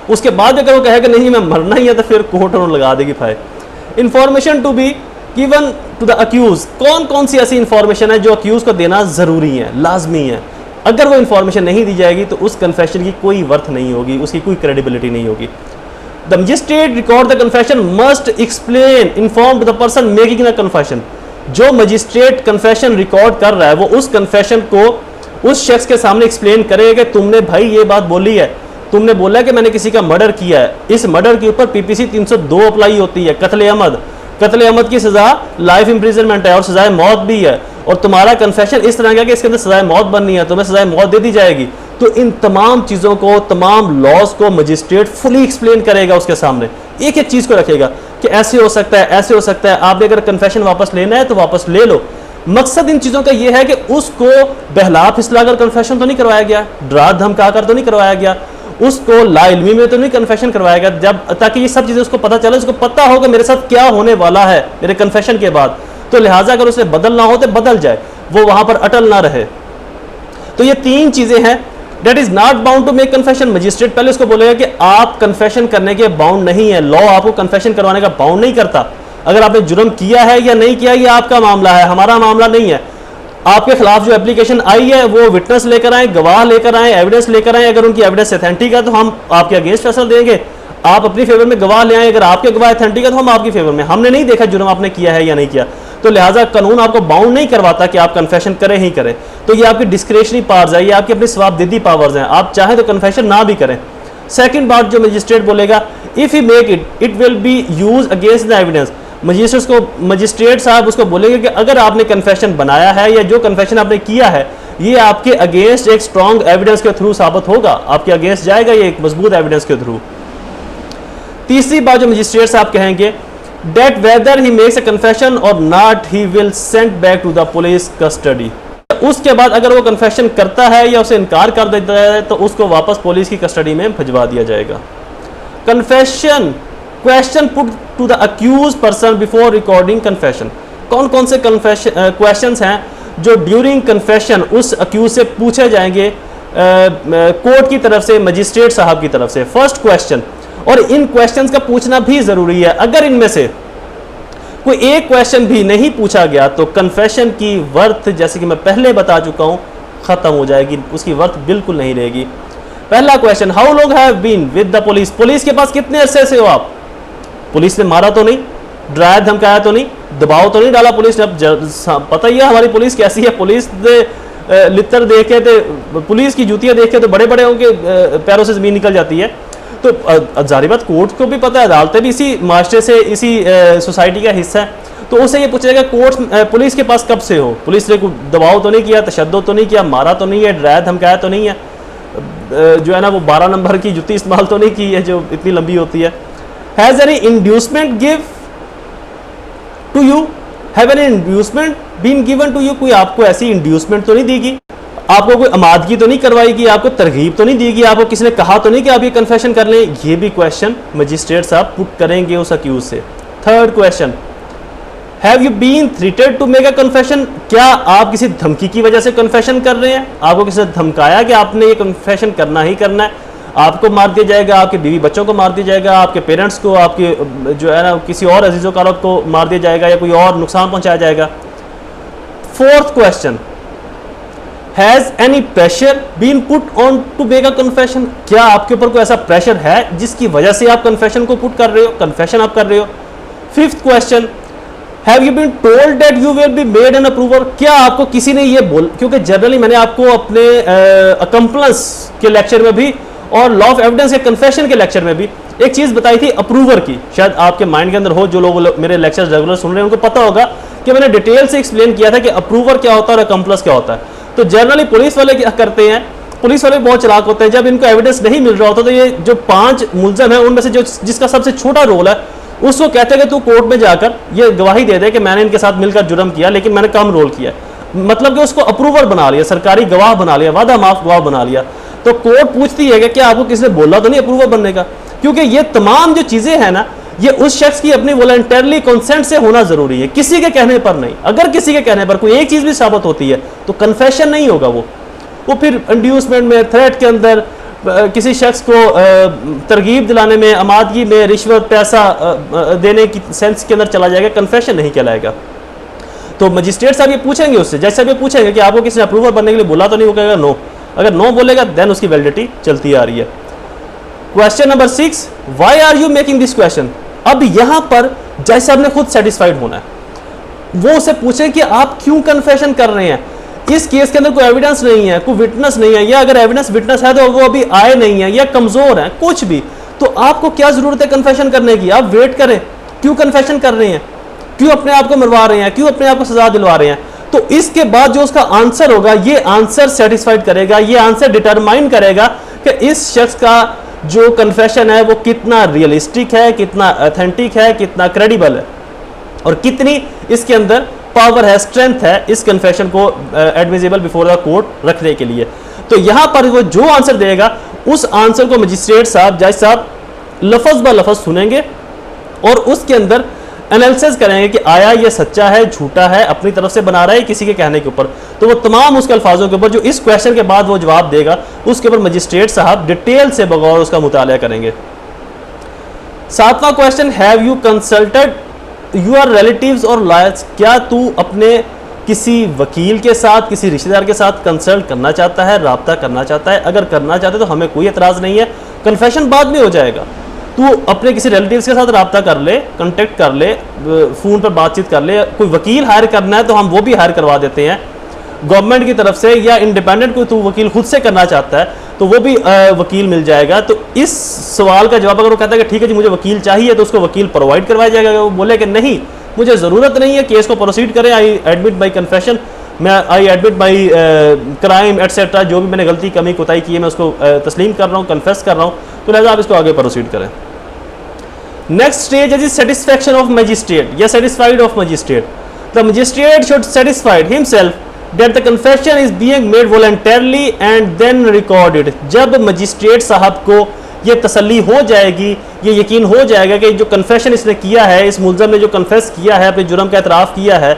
उसके बाद अगर वो कहे कि नहीं मैं मरना ही है, तो फिर कोर्ट और लगा देगी fire. Information to be given to the accused. कौन कौन सी ऐसी इंफॉर्मेशन है जो अक्यूज को देना जरूरी है, लाजमी है? अगर वो इंफॉर्मेशन नहीं दी जाएगी तो उस कन्फेशन की कोई वर्थ नहीं होगी, उसकी कोई क्रेडिबिलिटी नहीं होगी। The magistrate record the confession must explain inform the person making the confession. जो मजिस्ट्रेट कन्फेशन रिकॉर्ड कर रहा है वो उस कन्फेशन को उस शख्स के सामने एक्सप्लेन करेगा कि तुमने भाई ये बात बोली है, तुमने बोला कि मैंने किसी का मर्डर किया है, इस मर्डर के ऊपर PPC 302 अप्लाई होती है, कत्ल अहमद की सजा लाइफ इंप्रिजनमेंट है और सजाए मौत भी है, और तुम्हारा कन्फेशन इस तरह का कि इसके अंदर सजाए मौत बननी है, तुम्हें सजाए मौत दे दी जाएगी। तो इन तमाम चीज़ों को, तमाम लॉज को मजिस्ट्रेट फुली एक्सप्लेन करेगा उसके सामने, एक एक चीज़ को रखेगा कि ऐसे हो सकता है, ऐसे हो सकता है, आपने अगर कन्फेशन वापस लेना है तो वापस ले लो। मकसद इन चीज़ों का यह है कि उसको बहला फिसलाकर कन्फेशन तो नहीं करवाया गया, डरा धमका कर तो नहीं करवाया गया, उसको लाइल्मी में तो नहीं कन्फेशन करवाया गया, जब ताकि ये सब चीज़ें उसको पता चले, उसको पता हो कि मेरे साथ क्या होने वाला है मेरे कन्फेशन के बाद। तो लिहाजा अगर उसे बदलना हो तो बदल जाए, वो वहां पर अटल ना रहे। तो ये 3 चीज़ें हैं। Date is not bound to make confession. Magistrate पहले उसको बोलेगा कि आप कन्फेशन करने के बाउंड नहीं है, लॉ आपको कन्फेशन करवाने का बाउंड नहीं करता। अगर आपने जुर्म किया है या नहीं किया, ये आपका मामला है, हमारा मामला नहीं है। आपके खिलाफ जो एप्लीकेशन आई है वो विटनेस लेकर आए, गवाह लेकर आए, एविडेंस लेकर आए। अगर उनकी एविडेंस ऑथेंटिक है तो हम आपके अगेंस्ट फैसला देंगे, आप अपनी फेवर में गवाह ले आए, अगर आपके गवाह अथेंटिक है तो हम आपकी फेवर में, हमने नहीं देखा जुर्म आपने किया है या नहीं किया, तो लिहाजा कानून आपको बाउंड नहीं करवाता कि आप कन्फेशन करें ही करें। तो ये आपकी डिस्क्रिशनरी पावर्स है, ये आपकी अपनी स्वाबदेदी पावर्स हैं, आप चाहें तो कन्फेशन ना भी करें। सेकंड बात जो मजिस्ट्रेट बोलेगा, if he make it will be use against the evidence. Magistrate साहब उसको बोलेंगे कि अगर आपने कन्फेशन बनाया है या जो कन्फेशन आपने किया है ये आपके अगेंस्ट एक स्ट्रॉन्ग एविडेंस के थ्रू साबित होगा, आपके अगेंस्ट जाएगा ये एक मजबूत एविडेंस के थ्रू। तीसरी बात जो मजिस्ट्रेट साहब कहेंगे, that whether he makes a confession or not he will send back to the police custody। उसके बाद अगर वो कन्फेशन करता है या उसे इनकार कर देता है तो उसको वापस पुलिस की कस्टडी में भिजवा दिया जाएगा। Confession question put to the accused person before recording confession. कौन कौन से क्वेश्चंस हैं जो ड्यूरिंग कन्फेशन उस अक्यूज से पूछे जाएंगे कोर्ट की तरफ से, मजिस्ट्रेट साहब की तरफ से। फर्स्ट क्वेश्चन, और इन क्वेश्चंस का पूछना भी जरूरी है, अगर इनमें से कोई एक क्वेश्चन भी नहीं पूछा गया तो कन्फेशन की वर्थ, जैसे कि मैं पहले बता चुका हूं, खत्म हो जाएगी, उसकी वर्थ बिल्कुल नहीं रहेगी। पहला question, how long have been with the police. Police के पास कितने अरसे से हो आप? पुलिस ने मारा तो नहीं, डराया धमकाया तो नहीं, दबाव तो नहीं डाला पुलिस ने? अब पता ही है हमारी पुलिस कैसी है, पुलिस ने लितर देखे थे, पुलिस की जूतियां देखे तो बड़े बड़े उनके पैरों से जमीन निकल जाती है। तो जारी बात कोर्ट को भी पता है, अदालतें भी इसी माशरे से, इसी सोसाइटी का हिस्सा है, तो उससे ये पूछेगा कोर्ट पुलिस के पास कब से हो, पुलिस ने कोई दबाव तो नहीं किया, तशद्दुद तो नहीं किया, मारा तो नहीं है, डराया धमकाया तो नहीं है, जो है ना वो 12 नंबर की जुत्ती इस्तेमाल तो नहीं की है जो इतनी लंबी होती है। Has any inducement give to you, have any inducement been given to you, कोई आपको ऐसी इंड्यूसमेंट तो नहीं देगी, आपको कोई आमादगी तो नहीं करवाएगी, आपको तरगीब तो नहीं देगी, आपको किसी ने कहा तो नहीं कि आप ये कन्फेशन कर लें। ये भी क्वेश्चन मजिस्ट्रेट साहब पुट करेंगे उस अक्यूज से। Third question, have you been threatened to make a confession, क्या आप किसी धमकी की वजह से कन्फेशन कर रहे हैं, आपको किसी ने धमकाया कि आपने ये कन्फेशन करना ही करना है, आपको मार दिया जाएगा, आपके बीवी बच्चों को मार दिया जाएगा, आपके पेरेंट्स को, आपके जो है ना किसी और अजीज़ो कारब को मार दिया जाएगा या कोई और नुकसान पहुंचाया जाएगा। Fourth question, has any pressure been put on to make a confession, क्या आपके ऊपर कोई ऐसा प्रेशर है जिसकी वजह से आप कन्फेशन को पुट कर रहे हो, कन्फेशन आप कर रहे हो। Fifth question, have you been told that you will be made an approver, क्या आपको किसी ने ये क्योंकि जनरली मैंने आपको अपने अकम्पलेंस के लेक्चर में भी और लॉ ऑफ एविडेंस के कन्फेशन के लेक्चर में भी एक चीज बताई थी अप्रूवर की, शायद आपके माइंड के अंदर हो, जो लोग मेरे लेक्चर रेगुलर सुन रहे हैं उनको पता होगा कि मैंने डिटेल से एक्सप्लेन किया था कि अप्रूवर क्या होता है और अकम्पलेंस क्या होता है। तो जनरली पुलिस वाले क्या करते हैं, पुलिस वाले बहुत चालाक होते हैं, जब इनको एविडेंस नहीं मिल रहा होता तो ये जो 5 मुलजम है उनमें से जो जिसका सबसे छोटा रोल है उसको कहते हैं कि तू कोर्ट में जाकर ये गवाही दे दे कि मैंने इनके साथ मिलकर जुर्म किया लेकिन मैंने कम रोल किया, मतलब कि उसको अप्रूवर बना लिया, सरकारी गवाह बना लिया, वादा माफ गवाह बना लिया। तो कोर्ट पूछती है कि क्या आपको किसी ने बोला तो नहीं अप्रूवर बनने का, क्योंकि ये तमाम जो चीजें हैं ना ये उस शख्स की अपनी वॉलंटरली कंसेंट से होना जरूरी है, किसी के कहने पर नहीं। अगर किसी के कहने पर कोई एक चीज भी साबित होती है तो कन्फेशन नहीं होगा, वो फिर इंड्यूसमेंट में, थ्रेट के अंदर, किसी शख्स को तरगीब दिलाने में, आमादगी में, रिश्वत पैसा देने की सेंस के अंदर चला जाएगा, कन्फेशन नहीं कहलाएगा। तो मजिस्ट्रेट साहब ये पूछेंगे उससे, जैसे भी पूछेंगे कि आपको किसी ने अप्रूवर बनने के लिए बोला तो नहीं, वो कहेगा नो, अगर नो बोलेगा देन उसकी वैलिडिटी चलती आ रही है। Question number 6, why are you making this question. अब यहां पर जज साहब ने खुद सेटिस्फाइड होना है, वो उसे पूछे कि आप क्यों कन्फेशन कर रहे हैं, इस केस के अंदर कोई एविडेंस नहीं है, कोई विटनेस नहीं है, या अगर एविडेंस विटनेस है तो वो अभी आए नहीं है या कमजोर है, कुछ भी, तो आपको क्या जरूरत है कन्फेशन करने की, आप वेट करें, क्यों कन्फेशन कर रहे हैं, क्यों अपने आप को मरवा रहे हैं, क्यों अपने आप को सजा दिलवा रहे हैं। तो इसके बाद जो उसका आंसर होगा ये आंसर सेटिस्फाइड करेगा, ये आंसर डिटरमाइन करेगा कि इस शख्स का जो कन्फेशन है वो कितना रियलिस्टिक है, कितना ऑथेंटिक है, कितना क्रेडिबल है और कितनी इसके अंदर पावर है, स्ट्रेंथ है इस कन्फेशन को एडमिसिबल बिफोर द कोर्ट रखने के लिए। तो यहां पर वो जो आंसर देगा उस आंसर को मजिस्ट्रेट साहब, जज साहब लफज ब लफज सुनेंगे और उसके अंदर एनालिसिस करेंगे कि आया ये सच्चा है, झूठा है, अपनी तरफ से बना रहा है किसी के कहने के ऊपर। तो वो तमाम उसके अल्फाजों के ऊपर जो इस क्वेश्चन के बाद वो जवाब देगा उसके ऊपर मजिस्ट्रेट साहब डिटेल से बगौर उसका मुताला करेंगे। 7वां question, have you consulted your relatives और लॉयर्स, क्या तू अपने किसी वकील के साथ, किसी रिश्तेदार के साथ कंसल्ट करना चाहता है, राब्ता करना चाहता है। अगर करना चाहता है तो हमें कोई एतराज़ नहीं है, कन्फेशन बाद में हो जाएगा। तू अपने किसी रिलेटिव्स के साथ रब्ता कर ले, कांटेक्ट कर ले, फ़ोन पर बातचीत कर ले, कोई वकील हायर करना है तो हम वो भी हायर करवा देते हैं गवर्नमेंट की तरफ से, या इंडिपेंडेंट कोई तू वकील खुद से करना चाहता है तो वो भी वकील मिल जाएगा। तो इस सवाल का जवाब अगर वो कहता है कि ठीक है जी मुझे वकील चाहिए, तो उसको वकील प्रोवाइड करवाया जाएगा। वो बोले कि नहीं मुझे ज़रूरत नहीं है, केस को प्रोसीड करें, आई एडमिट बाई कन्फेशन, मैं I admit by crime etcetera, जो भी मैंने गलती कमी कोताही की है मैं उसको तस्लीम कर रहा हूँ, कन्फेस कर रहा हूँ, तो लिहाजा आप इसको आगे प्रोसीड करें। Next stage is satisfaction of magistrate या satisfied of magistrate. The magistrate should satisfied himself that the confession is being made voluntarily and then recorded। जब मजिस्ट्रेट साहब को ये तसल्ली हो जाएगी, ये यकीन हो जाएगा कि जो कन्फेशन इसने किया है, इस मुलज़म ने जो कन्फेस किया है, अपने जुर्म का एतराफ़ किया है,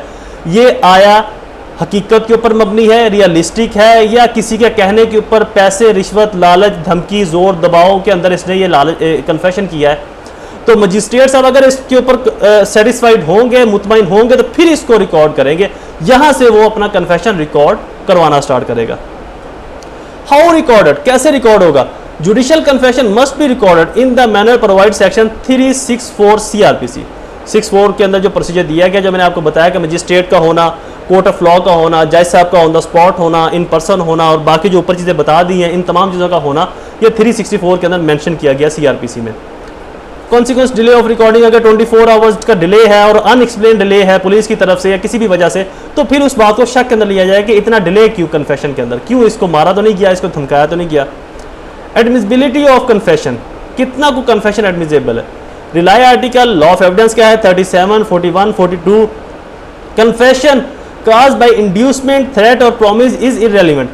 ये आया हकीकत के ऊपर मबनी है, रियलिस्टिक है, या किसी के कहने के ऊपर पैसे, रिश्वत, लालच, धमकी, जोर, दबाव के अंदर इसने ये कन्फेशन किया है। तो मजिस्ट्रेट साहब अगर इसके ऊपर सेटिस्फाइड होंगे, मुतमईन होंगे, तो फिर इसको रिकॉर्ड करेंगे, यहां से वो अपना कन्फेशन रिकॉर्ड करवाना स्टार्ट करेगा। हाउ रिकॉर्डेड, कैसे रिकॉर्ड होगा? Judicial confession must be recorded in the manner provide section 364 CRPC 64 के अंदर जो प्रोसीजर दिया गया, जो मैंने आपको बताया कि मजिस्ट्रेट का होना, कोर्ट ऑफ लॉ का होना, जज साहब का ऑन द स्पॉट होना, इन पर्सन होना, और बाकी जो ऊपर चीज़ें बता दी हैं, इन तमाम चीज़ों का होना ये 364 के अंदर मेंशन किया गया CRPC में। कॉन्सिक्वेंस डिले ऑफ रिकॉर्डिंग, अगर 24 आवर्स का डिले है और अनएक्सप्लेन डिले है पुलिस की तरफ से या किसी भी वजह से, तो फिर उस बात को शक के अंदर लिया जाए कि इतना डिले क्यों कन्फेशन के अंदर, क्यों इसको मारा तो नहीं गया, इसको धमकाया तो नहीं गया। एडमिसिबिलिटी ऑफ कन्फेशन, कितना को कन्फेशन एडमिसिबल है? Rely article, law of evidence क्या है 37, 41, 42। Confession cause by inducement, threat और प्रॉमिस इज इररेलेवेंट।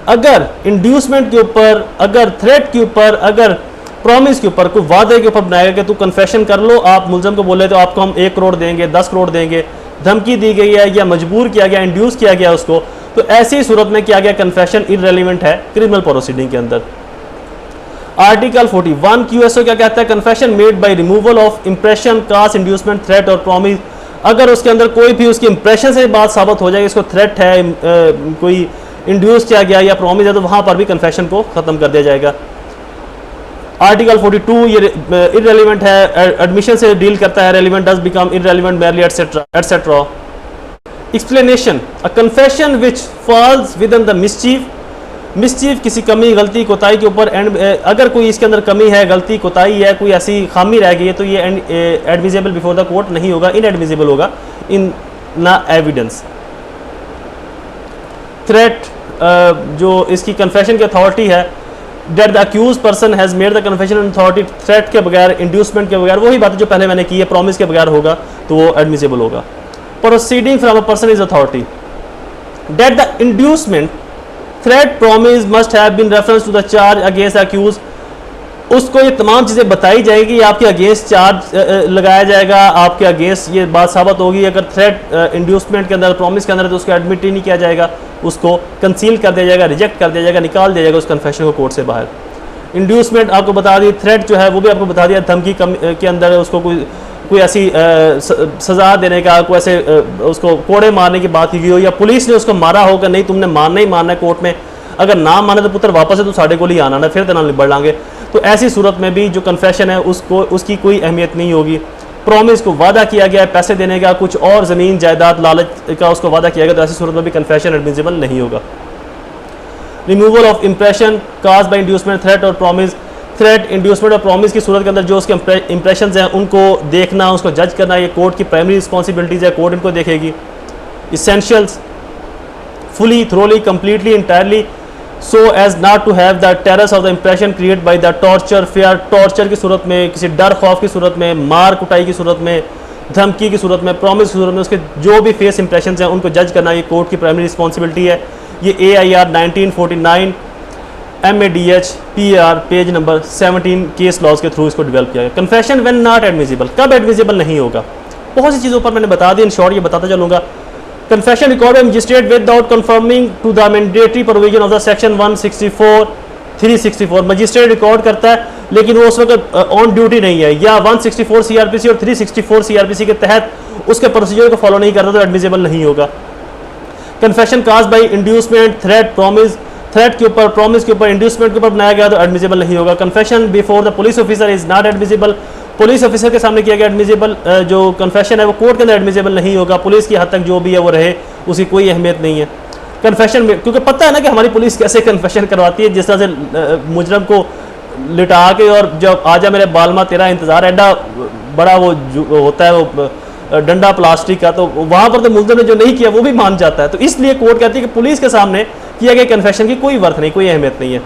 अगर इंड्यूसमेंट के ऊपर, अगर थ्रेट के ऊपर, अगर प्रॉमिस के ऊपर, कोई वादे के ऊपर बनाएगा कि तू कन्फेशन कर लो, आप मुलजम को बोले तो आपको हम 1 करोड़ देंगे, 10 करोड़ देंगे, धमकी दी गई है या मजबूर किया गया, इंड्यूस किया गया उसको, तो ऐसी सूरत में क्या गया कन्फेशन इररेलेवेंट है क्रिमिनल प्रोसीडिंग के अंदर। आर्टिकल 41 QSO क्या कहता है? Confession made by removal of impression, caused, inducement, threat और प्रॉमिस। अगर उसके अंदर कोई भी उसकी इंप्रेशन से बात साबित हो जाएगी, इसको थ्रेट है, कोई इंड्यूस किया गया या प्रॉमिस है, तो वहां पर भी कन्फेशन को खत्म कर दिया जाएगा। आर्टिकल 42 ये इररेलेवेंट है, एडमिशन से डील करता है, relevant does become irrelevant merely etcetera etcetera. Explanation, a confession which falls within the mischief, किसी कमी, गलती, कोताही के ऊपर, अगर कोई इसके अंदर कमी है, गलती, कोताही है, कोई ऐसी खामी रह गई है, तो ये एडमिसिबल बिफोर द कोर्ट नहीं होगा, इनएडमिसिबल होगा इन ना एविडेंस। थ्रेट, जो इसकी कन्फेशन की अथॉरिटी है, that the accused person has made the confession authority, threat के बगैर, इंड्यूसमेंट के बगैर, वही बात जो पहले मैंने की है, प्रॉमिस के बगैर होगा तो वो एडमिसिबल होगा। Proceeding from a person is authority, that the inducement, threat, promise must have been reference to the charge against accused, उसको ये तमाम चीज़ें बताई जाएगी, आपके अगेंस्ट चार्ज लगाया जाएगा, आपके अगेंस्ट ये बात साबित होगी। अगर थ्रेट इंड्यूसमेंट के अंदर, प्रॉमिस के अंदर, तो उसको एडमिट ही नहीं किया जाएगा, उसको कंसील कर दिया जाएगा, रिजेक्ट कर दिया जाएगा, निकाल दिया जाएगा उस कन्फेशन को कोर्ट से बाहर। इंड्यूसमेंट आपको बता दी, थ्रेट जो है वो भी आपको बता दिया, धमकी के अंदर उसको कोई ऐसी सज़ा देने का, कोई ऐसे उसको कोड़े मारने की बात की गई हो, या पुलिस ने उसको मारा हो कि नहीं तुमने मारना ही मारना है कोर्ट में, अगर ना माने तो पुत्र वापस है तो साढ़े को ही आना ना, फिर तेना निबड़ लांगे। तो ऐसी सूरत में भी जो कन्फेशन है उसको, उसकी कोई अहमियत नहीं होगी। प्रॉमिस को वादा किया गया है पैसे देने का, कुछ और ज़मीन जायदाद लालच का उसको वादा किया गया, तो ऐसी सूरत में भी कन्फेशन एडमिसिबल नहीं होगा। Removal of impression caused by inducement, threat और प्रॉमिस, थ्रेट, इंड्यूसमेंट और प्रॉमिस की सूरत के अंदर जो उसके इंप्रेशन हैं उनको देखना, उसको जज करना, ये कोर्ट की प्राइमरी रिस्पॉन्सिबिलिटीज़ है, कोर्ट इनको देखेगी। Essentials, fully, thoroughly, completely, entirely, so as not to have the terrors of the impression created by the torture, fear, torture की सूरत में, किसी डर खौफ की सूरत में, मार कुटाई की सूरत में, धमकी की सूरत में, प्रॉमिस की सूरत में, उसके जो भी फेस इंप्रेशन हैं उनको जज करना ये कोर्ट की प्राइमरी रिस्पॉन्सिबिलिटी है। ये AIR 1949 MADH PAR page number 17 case laws के थ्रू इसको डेवलप किया गया। कन्फेशन व्हेन नॉट एडमिसिबल, कब एडमिसिबल नहीं होगा? बहुत सी चीज़ों पर मैंने बता दी, इन शॉर्ट ये बताता चलूँगा। Confession recorded by magistrate without conforming to the mandatory provision of the section 164, 364। Magistrate record करता है लेकिन वो उस वक्त ऑन ड्यूटी नहीं है, या 164 CRPC और 364 CRPC के तहत उसके प्रोसीजर को फॉलो नहीं करता, तो एडमिसिबल नहीं होगा। Confession cause by inducement, threat, promise threat के ऊपर, प्रॉमिस के ऊपर, इंड्यूसमेंट के ऊपर बनाया गया तो एडमिसिबल नहीं होगा। Confession before the police officer is not admissible, police officer के सामने किया गया एडमिसिबल, जो कन्फेशन है वो कोर्ट के अंदर एडमिसिबल नहीं होगा। पुलिस की हद तक जो भी है वो रहे, उसकी कोई अहमियत नहीं है। कन्फेशन में क्योंकि पता है ना कि हमारी पुलिस कैसे कन्फेशन करवाती है, जिस तरह से मुजरम को लिटा के और जब आजा मेरे बालमा तेरा इंतज़ार, एडा बड़ा वो होता है वो डंडा प्लास्टिक का, तो वहाँ पर तो मुलज़िम ने जो नहीं किया वो भी मान जाता है। तो इसलिए कोर्ट कहती है कि पुलिस के सामने किया गया कन्फेशन की कोई वर्थ नहीं, कोई अहमियत नहीं है।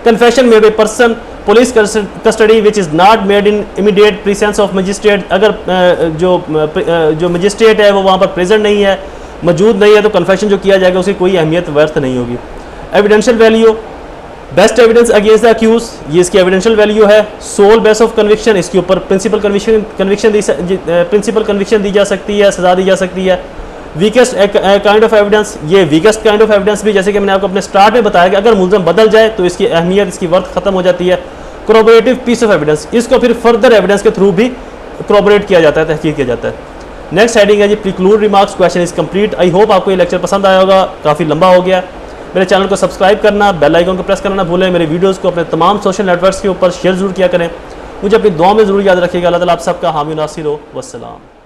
कन्फेशन में by person police custody which is not made in immediate presence of magistrate, अगर जो मजिस्ट्रेट है वो वहाँ पर प्रेजेंट नहीं है, मौजूद नहीं है, तो कन्फेशन जो किया जाएगा उसकी कोई अहमियत वर्थ नहीं होगी। Evidential value, best evidence against the accused, ये इसकी एविडेंशियल वैल्यू है। सोल बेस ऑफ कन्विक्शन, इसके ऊपर प्रिंसिपल कन्विक्शन दी जा सकती है, सजा दी जा सकती है। वीकेस्ट काइंड ऑफ एविडेंस, ये वीकेस्ट काइंड ऑफ एविडेंस भी जैसे कि मैंने आपको अपने स्टार्ट में बताया कि अगर मुलज़म बदल जाए तो इसकी अहमियत, इसकी वर्थ खत्म हो जाती है। कोरोबोरेटिव पीस ऑफ एविडेंस, इसको फिर फर्दर एविडेंस के थ्रू भी कोरोबोरेट किया जाता है, तहकीक किया जाता है। नेक्स्ट हेडिंग है G preclude remarks, question is complete. I hope आपको ये लेक्चर पसंद आया होगा, काफ़ी लंबा हो गया। मेरे चैनल को सब्सक्राइब करना, बेल आइकन को प्रेस करना ना भूलें। मेरे वीडियोस को अपने तमाम सोशल नेटवर्क्स के ऊपर शेयर जरूर किया करें। मुझे अपनी दुआ में ज़रूर याद रखिएगा। अल्लाह ताला आप सबका हामी नासिर हो। वस्सलाम।